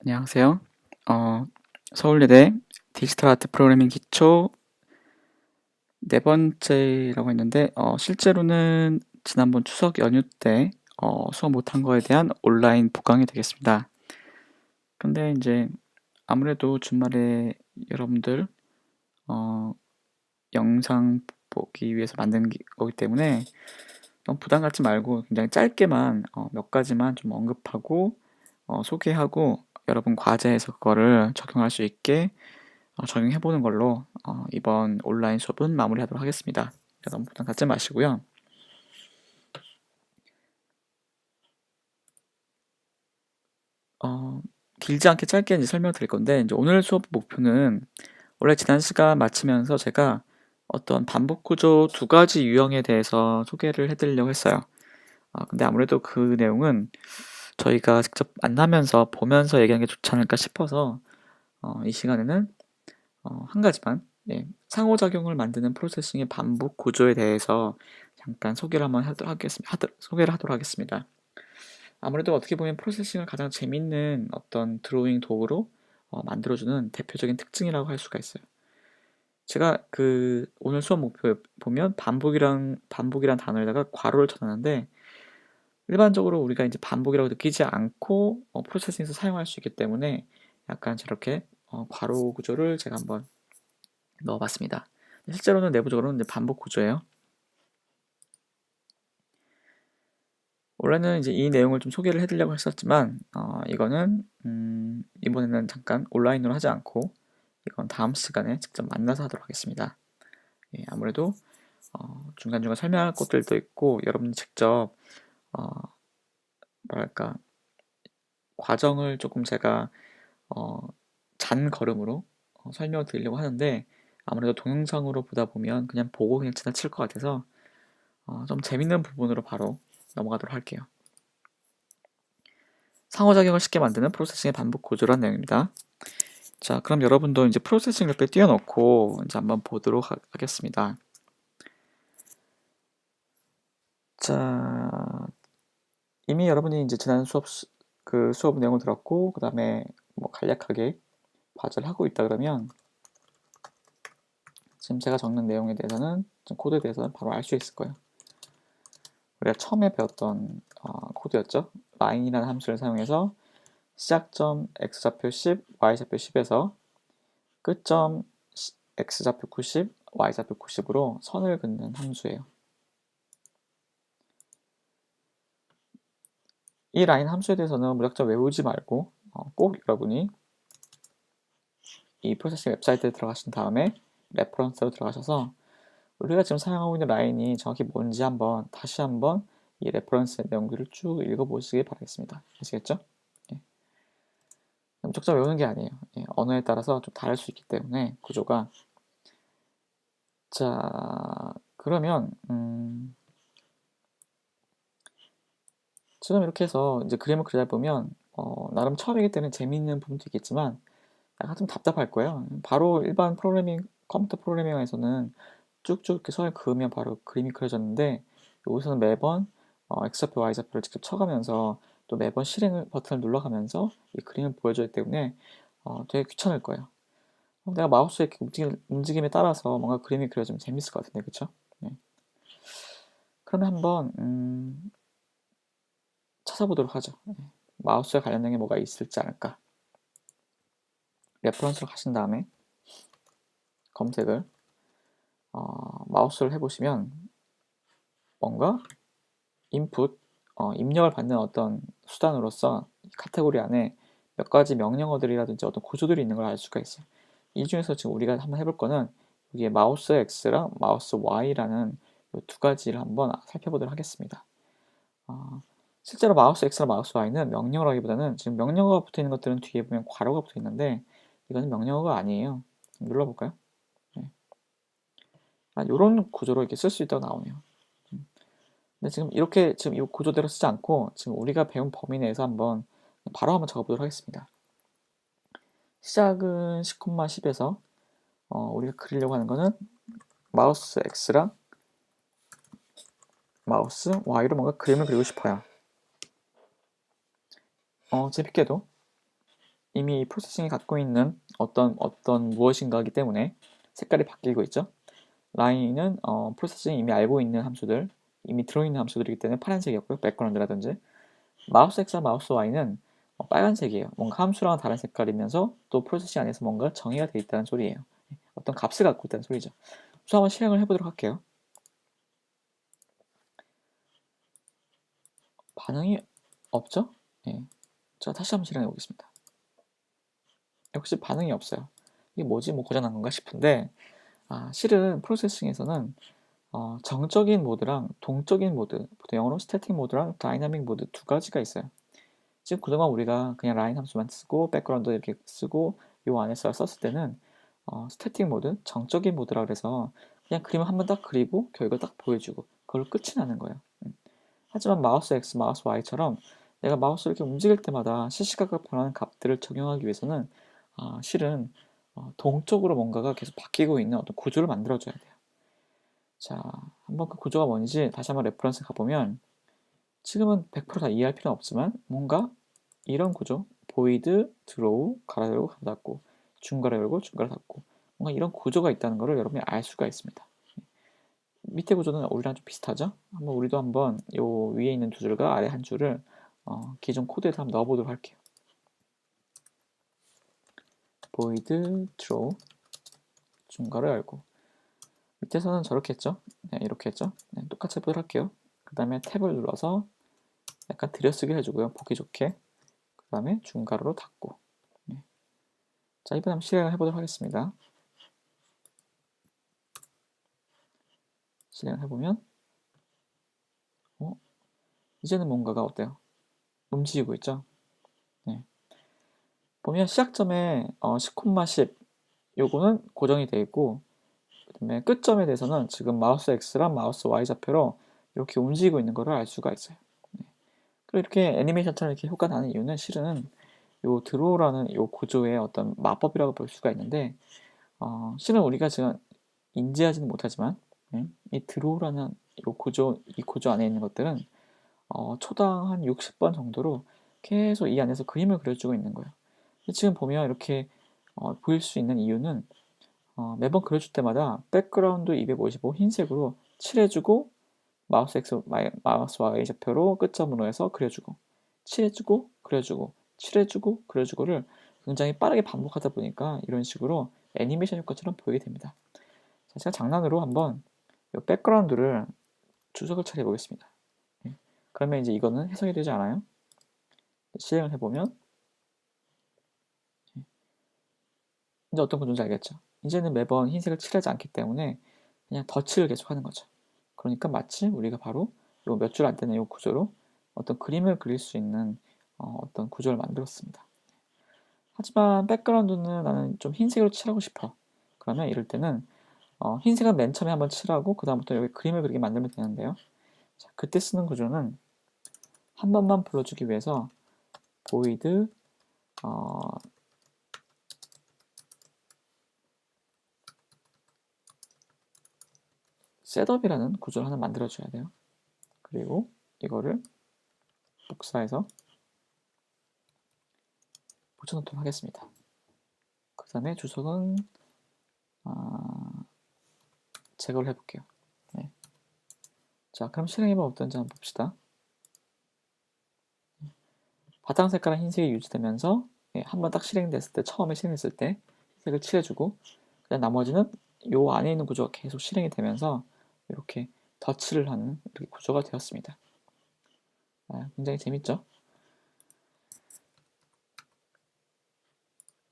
안녕하세요. 어, 서울예대 디지털 아트 프로그래밍 기초 네 번째라고 했는데, 실제로는 지난번 추석 연휴 때 수업 못한 거에 대한 온라인 보강이 되겠습니다. 근데 이제 아무래도 주말에 여러분들 어, 영상 보기 위해서 만든 거기 때문에 너무 부담 갖지 말고 굉장히 짧게만 몇 가지만 좀 언급하고 소개하고 여러분 과제에서 그거를 적용할 수 있게 적용해 보는 걸로 이번 온라인 수업은 마무리하도록 하겠습니다. 너무 부담 갖지 마시고요. 길지 않게 짧게 이제 설명드릴 건데, 이제 오늘 수업 목표는 원래 지난 시간 마치면서 제가 어떤 반복 구조 두 가지 유형에 대해서 소개를 해드리려고 했어요. 근데 아무래도 그 내용은 저희가 직접 만나면서 보면서 얘기하는 게 좋지 않을까 싶어서 이 시간에는 한 가지만, 상호작용을 만드는 프로세싱의 반복 구조에 대해서 잠깐 소개를 하도록 하겠습니다. 아무래도 어떻게 보면 프로세싱을 가장 재밌는 어떤 드로잉 도구로 만들어주는 대표적인 특징이라고 할 수가 있어요. 제가 그 오늘 수업 목표 보면 반복이란 단어에다가 괄호를 쳐놨는데, 일반적으로 우리가 이제 반복이라고 느끼지 않고 프로세싱에서 사용할 수 있기 때문에 약간 저렇게 괄호 구조를 제가 한번 넣어봤습니다. 실제로는 내부적으로는 이제 반복 구조예요. 원래는 이제 이 내용을 좀 소개를 해드리려고 했었지만 이거는 이번에는 잠깐 온라인으로 하지 않고 이건 다음 시간에 직접 만나서 하도록 하겠습니다. 아무래도 중간중간 설명할 것들도 있고 여러분이 직접 어, 뭐랄까 과정을 조금 제가 잔 걸음으로 설명을 드리려고 하는데, 아무래도 동영상으로 보다 보면 그냥 보고 그냥 지나칠 것 같아서 좀 재밌는 부분으로 바로 넘어가도록 할게요. 상호작용을 쉽게 만드는 프로세싱의 반복 구조란 내용입니다. 자, 그럼 여러분도 이제 프로세싱 옆에 띄워놓고 이제 한번 보도록 하겠습니다. 자, 이미 여러분이 이제 지난 수업 내용을 들었고, 그 다음에 뭐 간략하게 과제를 하고 있다 그러면 지금 제가 적는 내용에 대해서는, 코드에 대해서는 바로 알 수 있을 거예요. 우리가 처음에 배웠던 코드였죠. line이라는 함수를 사용해서 시작점 x좌표 10, y좌표 10에서 끝점 x좌표 90, y좌표 90으로 선을 긋는 함수예요. 이 라인 함수에 대해서는 무작정 외우지 말고 꼭 여러분이 이 프로세싱 웹사이트에 들어가신 다음에 레퍼런스로 들어가셔서 우리가 지금 사용하고 있는 라인이 정확히 뭔지 다시 한번 이 레퍼런스 내용들을 쭉 읽어보시길 바라겠습니다. 아시겠죠? 무작정 외우는 게 아니에요. 언어에 따라서 좀 다를 수 있기 때문에 구조가. 자, 그러면 지금 이렇게 해서 이제 그림을 그리다 보면 나름 처음이기 때문에 재미있는 부분도 있겠지만 약간 좀 답답할 거예요. 바로 일반 컴퓨터 프로그래밍에서는 쭉쭉 이렇게 선을 그으면 바로 그림이 그려졌는데, 여기서는 매번 X좌표, Y좌표를 직접 쳐가면서 또 매번 실행 버튼을 눌러가면서 이 그림을 보여줘야 되기 때문에 되게 귀찮을 거예요. 내가 마우스의 움직임에 따라서 뭔가 그림이 그려지면 재밌을 것 같은데, 그쵸? 네. 그러면 한번 찾아보도록 하죠. 마우스에 관련된 게 뭐가 있을지 않을까. 레퍼런스로 가신 다음에 검색을 마우스를 해보시면 뭔가 인풋, 입력을 받는 어떤 수단으로서 카테고리 안에 몇 가지 명령어들이라든지 어떤 구조들이 있는 걸 알 수가 있어요. 이 중에서 지금 우리가 한번 해볼 거는 여기에 마우스 X랑 마우스 Y라는 이 두 가지를 한번 살펴보도록 하겠습니다. 실제로 마우스 X랑 마우스 Y는 명령어라기보다는 지금 명령어가 붙어 있는 것들은 뒤에 보면 괄호가 붙어 있는데 이거는 명령어가 아니에요. 눌러볼까요? 네. 이런 구조로 이렇게 쓸 수 있다고 나오네요. 근데 지금 이렇게 지금 이 구조대로 쓰지 않고 지금 우리가 배운 범위 내에서 바로 한번 적어보도록 하겠습니다. 시작은 10,10에서 우리가 그리려고 하는 거는 마우스 X랑 마우스 Y로 뭔가 그림을 그리고 싶어요. 재밌게도 이미 프로세싱이 갖고 있는 어떤 무엇인가이기 때문에 색깔이 바뀌고 있죠. 라인은 프로세싱이 이미 알고 있는 함수들, 이미 들어있는 함수들이기 때문에 파란색이었고요. 백그라운드라든지. 마우스 X와 마우스 Y는 빨간색이에요. 뭔가 함수랑 다른 색깔이면서 또 프로세싱 안에서 뭔가 정의가 되어 있다는 소리예요. 어떤 값을 갖고 있다는 소리죠. 우선 한번 실행을 해보도록 할게요. 반응이 없죠? 예. 자, 다시 한번 실행해 보겠습니다. 역시 반응이 없어요. 이게 뭐지? 뭐 고장난 건가 싶은데, 실은 프로세싱에서는 정적인 모드랑 동적인 모드, 보통 영어로 스태틱 모드랑 다이나믹 모드 두 가지가 있어요. 지금 그동안 우리가 그냥 라인 함수만 쓰고 백그라운드 이렇게 쓰고 요 안에서 썼을 때는 스태틱 모드, 정적인 모드라 그래서 그냥 그림을 한번 딱 그리고 결과 딱 보여주고 그걸로 끝이 나는 거예요. 하지만 마우스 X, 마우스 Y처럼 내가 마우스를 이렇게 움직일 때마다 시시각각 변하는 값들을 적용하기 위해서는 실은 동적으로 뭔가가 계속 바뀌고 있는 어떤 구조를 만들어줘야 돼요. 자, 한번 그 구조가 뭔지 다시 한번 레퍼런스 가보면 지금은 100%다 이해할 필요는 없지만 뭔가 이런 구조 void, draw, 가로 열고 가로 닫고 중괄호 열고 중괄호 닫고 뭔가 이런 구조가 있다는 것을 여러분이 알 수가 있습니다. 밑에 구조는 우리랑 좀 비슷하죠? 우리도 한번 요 위에 있는 두 줄과 아래 한 줄을 기존 코드에서 한번 넣어보도록 할게요. void, draw, 중괄호 열고 밑에서는 저렇게 했죠? 네, 이렇게 했죠? 네, 똑같이 해보도록 할게요. 그 다음에 탭을 눌러서 약간 들여쓰기 해주고요. 보기 좋게. 그 다음에 중괄호로 닫고. 네. 자, 이번에 한번 실행을 해보도록 하겠습니다. 실행을 해보면 이제는 뭔가가 어때요? 움직이고 있죠? 네. 보면 시작점에 10,10 요거는 고정이 되어 있고 그다음에 끝점에 대해서는 지금 마우스 X랑 마우스 Y 좌표로 이렇게 움직이고 있는 것을 알 수가 있어요. 네. 그리고 이렇게 애니메이션처럼 이렇게 효과 나는 이유는 실은 요 드로우라는 요 구조의 어떤 마법이라고 볼 수가 있는데 실은 우리가 지금 인지하지는 못하지만 이 드로우라는 이 구조 안에 있는 것들은 초당 한 60번 정도로 계속 이 안에서 그림을 그려주고 있는 거예요. 지금 보면 이렇게 보일 수 있는 이유는 매번 그려줄 때마다 백그라운드 255 흰색으로 칠해주고 마우스 X, 마우스 Y 좌표로 끝점으로 해서 그려주고 칠해주고 그려주고 칠해주고 그려주고를 굉장히 빠르게 반복하다 보니까 이런 식으로 애니메이션 효과처럼 보이게 됩니다. 자, 제가 장난으로 한번 이 백그라운드를 주석을 처리해 보겠습니다. 그러면 이제 이거는 해석이 되지 않아요? 실행을 해보면 이제 어떤 건지 알겠죠? 이제는 매번 흰색을 칠하지 않기 때문에 그냥 덧칠을 계속 하는 거죠. 그러니까 마치 우리가 바로 몇 줄 안 되는 이 구조로 어떤 그림을 그릴 수 있는 어떤 구조를 만들었습니다. 하지만 백그라운드는 나는 좀 흰색으로 칠하고 싶어. 그러면 이럴 때는 흰색은 맨 처음에 한번 칠하고 그 다음부터 여기 그림을 그리게 만들면 되는데요. 자, 그때 쓰는 구조는 한 번만 불러주기 위해서 void 셋업이라는 구조를 하나 만들어줘야 돼요. 그리고 이거를 복사해서 붙여놓도록 하겠습니다. 그 다음에 주소는 제거를 해볼게요. 네. 자, 그럼 실행해보면 어떤지 한번 봅시다. 바탕 색깔은 흰색이 유지되면서 한번 딱 실행됐을 때, 처음에 실행했을 때 흰색을 칠해주고 그다음 나머지는 요 안에 있는 구조가 계속 실행이 되면서 이렇게 덧칠을 하는 이렇게 구조가 되었습니다. 굉장히 재밌죠?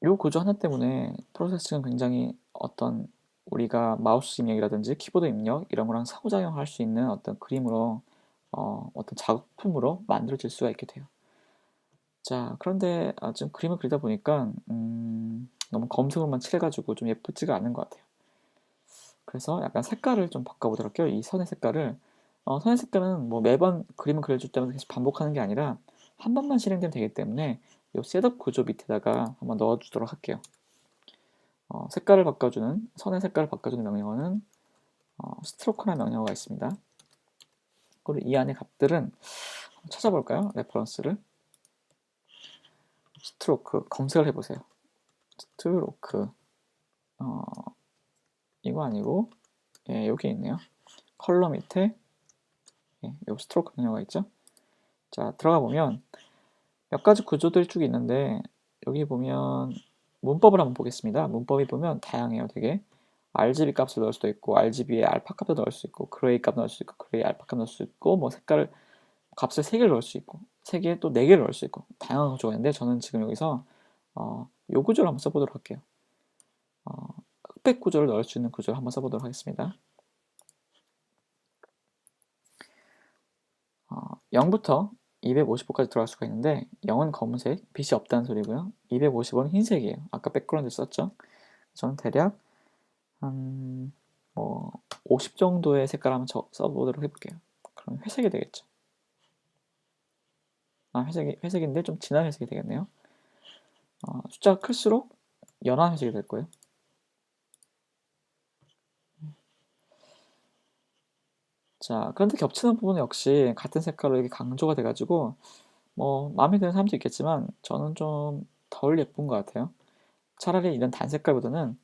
요 구조 하나 때문에 프로세싱은 굉장히 어떤 우리가 마우스 입력이라든지 키보드 입력 이런 거랑 상호작용할 수 있는 어떤 그림으로 어떤 작품으로 만들어질 수가 있게 돼요. 자, 그런데 지금 그림을 그리다 보니까 너무 검색으로만 칠해가지고 좀 예쁘지가 않은 것 같아요. 그래서 약간 색깔을 좀 바꿔보도록 할게요. 이 선의 색깔을 선의 색깔은 뭐 매번 그림을 그려줄 때마다 계속 반복하는 게 아니라 한 번만 실행되면 되기 때문에 이 셋업 구조 밑에다가 한번 넣어주도록 할게요. 색깔을 바꿔주는 선의 색깔을 바꿔주는 명령어는 스트로크라는 명령어가 있습니다. 그리고 이 안에 값들은 찾아볼까요? 레퍼런스를 스트로크 검색을 해보세요. 스트로크 이거 아니고 여기 있네요. 컬러 밑에 요 스트로크 메뉴가 있죠. 자, 들어가 보면 몇 가지 구조들이 쭉 있는데 여기 보면 문법을 한번 보겠습니다. 문법이 보면 다양해요. 되게 RGB 값을 넣을 수도 있고 RGB에 알파 값도 넣을 수 있고 그레이 값 넣을 수 있고 그레이 알파 값 넣을 수 있고 뭐 색깔을 값을 3개를 넣을 수 있고 3개 또 4개를 넣을 수 있고 다양한 구조가 있는데 저는 지금 여기서 요 구조를 한번 써보도록 할게요. 흑백 구조를 넣을 수 있는 구조를 한번 써보도록 하겠습니다. 0부터 255까지 들어갈 수가 있는데 0은 검은색, 빛이 없다는 소리고요. 250은 흰색이에요. 아까 백그라운드 썼죠. 저는 대략 한 50 정도의 색깔 한번 써보도록 해볼게요. 그럼 회색이 되겠죠. 회색인데 좀 진한 회색이 되겠네요. 숫자가 클수록 연한 회색이 될 거예요. 자, 그런데 겹치는 부분은 역시 같은 색깔로 이렇게 강조가 돼가지고 뭐 마음에 드는 사람도 있겠지만 저는 좀 덜 예쁜 것 같아요. 차라리 이런 단색깔보다는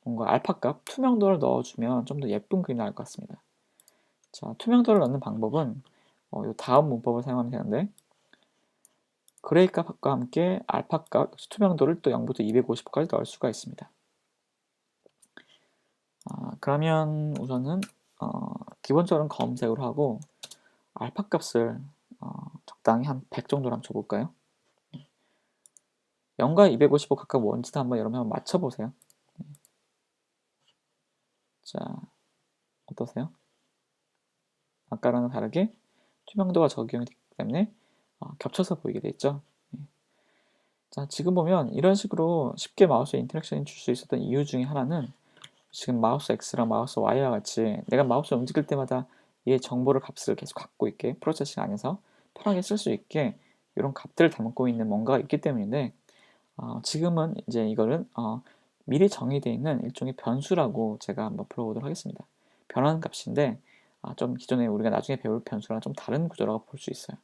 뭔가 알파값, 투명도를 넣어주면 좀 더 예쁜 그림이 나올 것 같습니다. 자, 투명도를 넣는 방법은 요 다음 문법을 사용하면 되는데 그레이 값과 함께 알파값, 투명도를 또 0부터 250까지 넣을 수가 있습니다. 그러면 우선은 기본적으로는 검색으로 하고 알파 값을 적당히 한 100 정도로 한번 줘볼까요? 0과 255 각각 뭔지도 한번 여러분 한번 맞춰보세요. 자, 어떠세요? 아까랑은 다르게 투명도가 적용이 되기 때문에 겹쳐서 보이게 돼 있죠. 자, 지금 보면 이런 식으로 쉽게 마우스에 인터랙션이 줄 수 있었던 이유 중에 하나는 지금 마우스 X랑 마우스 Y와 같이 내가 마우스를 움직일 때마다 이 정보를 값을 계속 갖고 있게 프로세싱 안에서 편하게 쓸 수 있게 이런 값들을 담고 있는 뭔가가 있기 때문인데 지금은 이제 이거는 미리 정의되어 있는 일종의 변수라고 제가 한번 불러보도록 하겠습니다. 변하는 값인데 좀 기존에 우리가 나중에 배울 변수랑 좀 다른 구조라고 볼 수 있어요.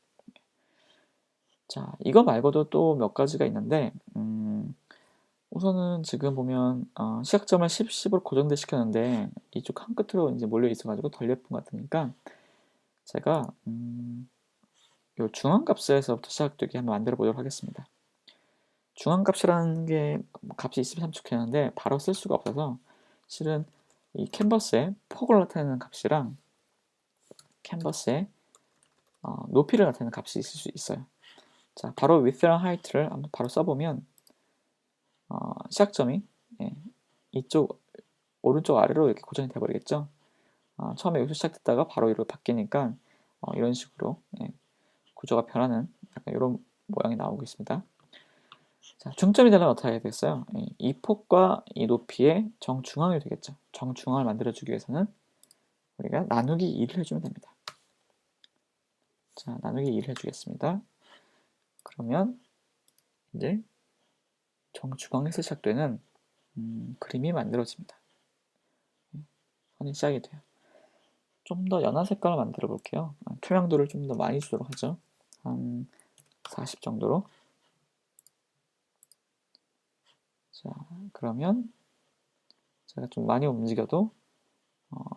자, 이거 말고도 또 몇 가지가 있는데 우선은 지금 보면 시작점을 10, 10으로 고정돼 시켰는데 이쪽 한 끝으로 이제 몰려 있어가지고 덜 예쁜 것 같으니까 제가 요 중앙값에서부터 시작되게 한번 만들어 보도록 하겠습니다. 중앙값이라는 게 값이 있으면 참 좋겠는데 바로 쓸 수가 없어서 실은 이 캔버스에 폭을 나타내는 값이랑 캔버스에 높이를 나타내는 값이 있을 수 있어요. 자, 바로 width랑 height를 한번 바로 써보면 시작점이 이쪽 오른쪽 아래로 이렇게 고정이 돼버리겠죠. 처음에 여기서 시작됐다가 바로 이렇게 바뀌니까 이런 식으로 구조가 변하는 약간 이런 모양이 나오고 있습니다. 자, 중점이 되려면 어떻게 해야 되겠어요? 이 폭과 이 높이의 정중앙이 되겠죠. 정중앙을 만들어주기 위해서는 우리가 나누기 2를 해주면 됩니다. 자, 나누기 2를 해주겠습니다. 그러면 이제 정중앙에서 시작되는 그림이 만들어집니다. 선이 시작이 돼요. 좀 더 연한 색깔을 만들어 볼게요. 투명도를 좀 더 많이 주도록 하죠. 한 40 정도로. 자, 그러면 제가 좀 많이 움직여도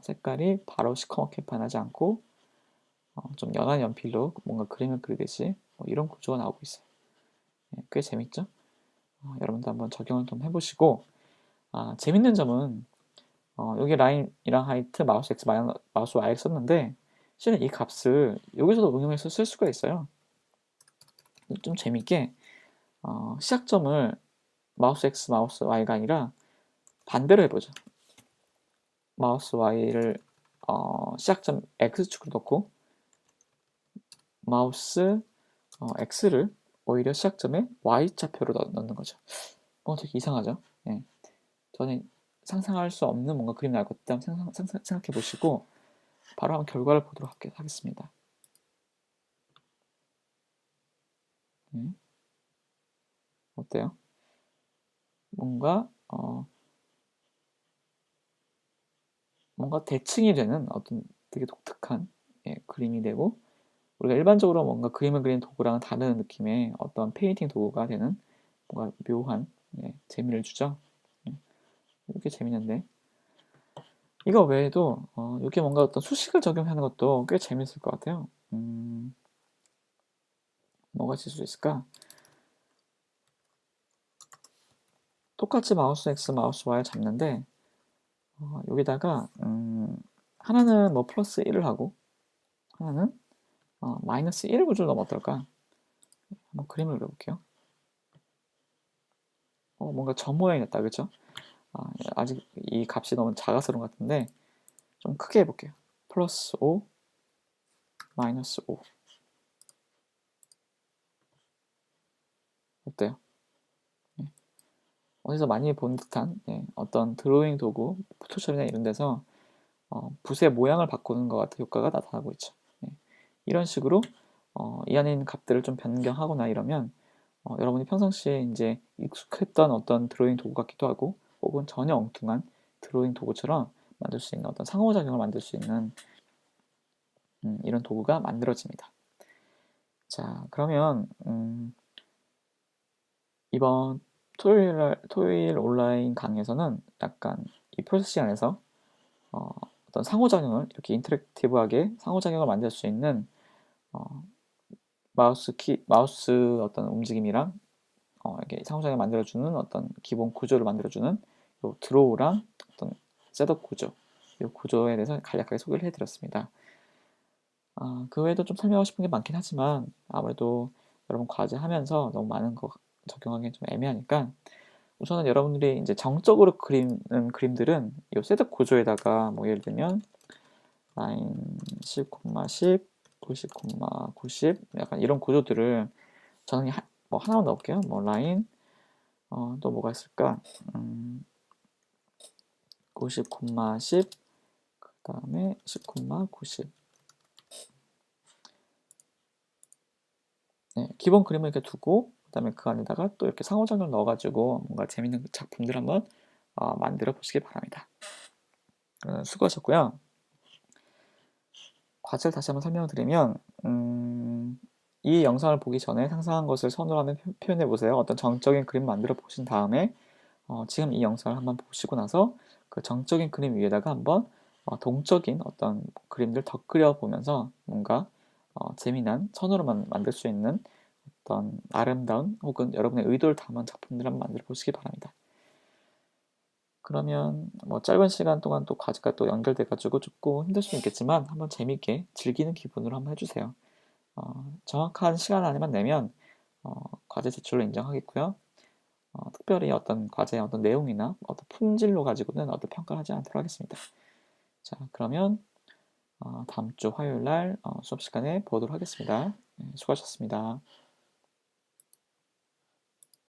색깔이 바로 시커멓게 변하지 않고 좀 연한 연필로 뭔가 그림을 그리듯이 이런 구조가 나오고 있어요. 꽤 재밌죠? 여러분도 한번 적용을 좀 해보시고 재밌는 점은 여기 라인이랑 하이트, 마우스 X, 마우스 Y를 썼는데 실은 이 값을 여기서도 응용해서 쓸 수가 있어요. 좀 재밌게 시작점을 마우스 X, 마우스 Y가 아니라 반대로 해보죠. 마우스 Y를 시작점 X축으로 놓고 마우스 X를 오히려 시작점에 Y좌표로 넣는 거죠. 되게 이상하죠? 네. 저는 상상할 수 없는 뭔가 그림 나올 것 같다. 생각해 보시고 바로 한번 결과를 보도록 하겠습니다. 어때요? 뭔가 대칭이 되는 어떤 되게 독특한 그림이 되고 우리가 일반적으로 뭔가 그림을 그리는 도구랑은 다른 느낌의 어떤 페인팅 도구가 되는 뭔가 묘한 재미를 주죠. 이렇게 재밌는데 이거 외에도 이게 뭔가 어떤 수식을 적용하는 것도 꽤 재밌을 것 같아요. 뭐가 있을 수 있을까? 똑같이 마우스 X, 마우스 Y 잡는데 여기다가 하나는 뭐 플러스 1을 하고 하나는 마이너스 1을 구조를 넣으면 어떨까? 한번 그림을 그려볼게요. 뭔가 점 모양이 됐다, 그렇죠? 아직 이 값이 너무 작아서 그런 것 같은데 좀 크게 해볼게요. 플러스 5, 마이너스 5. 어때요? 어디서 많이 본 듯한 어떤 드로잉 도구, 포토샵이나 이런 데서 붓의 모양을 바꾸는 것 같은 효과가 나타나고 있죠. 이런 식으로 이 안에 있는 값들을 좀 변경하거나 이러면 여러분이 평상시에 이제 익숙했던 어떤 드로잉 도구 같기도 하고 혹은 전혀 엉뚱한 드로잉 도구처럼 만들 수 있는 어떤 상호작용을 만들 수 있는 이런 도구가 만들어집니다. 자, 그러면 이번 토요일 온라인 강의에서는 약간 이 프로젝트 시간에서 어떤 상호작용을 이렇게 인터랙티브하게 상호작용을 만들 수 있는 마우스 어떤 움직임이랑 이렇게 상호작용을 만들어주는 어떤 기본 구조를 만들어주는 요 드로우랑 어떤 셋업 구조, 이 구조에 대해서 간략하게 소개를 해드렸습니다. 그 외에도 좀 설명하고 싶은 게 많긴 하지만 아무래도 여러분 과제하면서 너무 많은 거 적용하기 좀 애매하니까 우선은 여러분들이 이제 정적으로 그리는 그림들은 이 셋업 구조에다가 뭐 예를 들면 라인 10, 10, 90, 90 약간 이런 구조들을 저는 뭐 하나만 넣을게요. 뭐 라인 또 뭐가 있을까? 90, 10, 그 다음에 10, 90 기본 그림을 이렇게 두고 그 다음에 그 안에다가 또 이렇게 상호작용을 넣어가지고 뭔가 재밌는 작품들 한번 만들어 보시기 바랍니다. 수고하셨고요. 과제를 다시 한번 설명을 드리면 이 영상을 보기 전에 상상한 것을 선으로 한번 표현해 보세요. 어떤 정적인 그림 만들어 보신 다음에 지금 이 영상을 한번 보시고 나서 그 정적인 그림 위에다가 한번 동적인 어떤 그림들 덧그려 보면서 뭔가 재미난 선으로만 만들 수 있는 어떤 아름다운 혹은 여러분의 의도를 담은 작품들 한번 만들어 보시기 바랍니다. 그러면 뭐 짧은 시간 동안 또 과제가 또 연결돼 가지고 조금 힘들 수 있겠지만 한번 재밌게 즐기는 기분으로 한번 해주세요. 정확한 시간 안에만 내면 과제 제출로 인정하겠고요. 특별히 어떤 과제의 어떤 내용이나 어떤 품질로 가지고는 어떤 평가를 하지 않도록 하겠습니다. 자, 그러면 다음 주 화요일 날 수업 시간에 보도록 하겠습니다. 수고하셨습니다.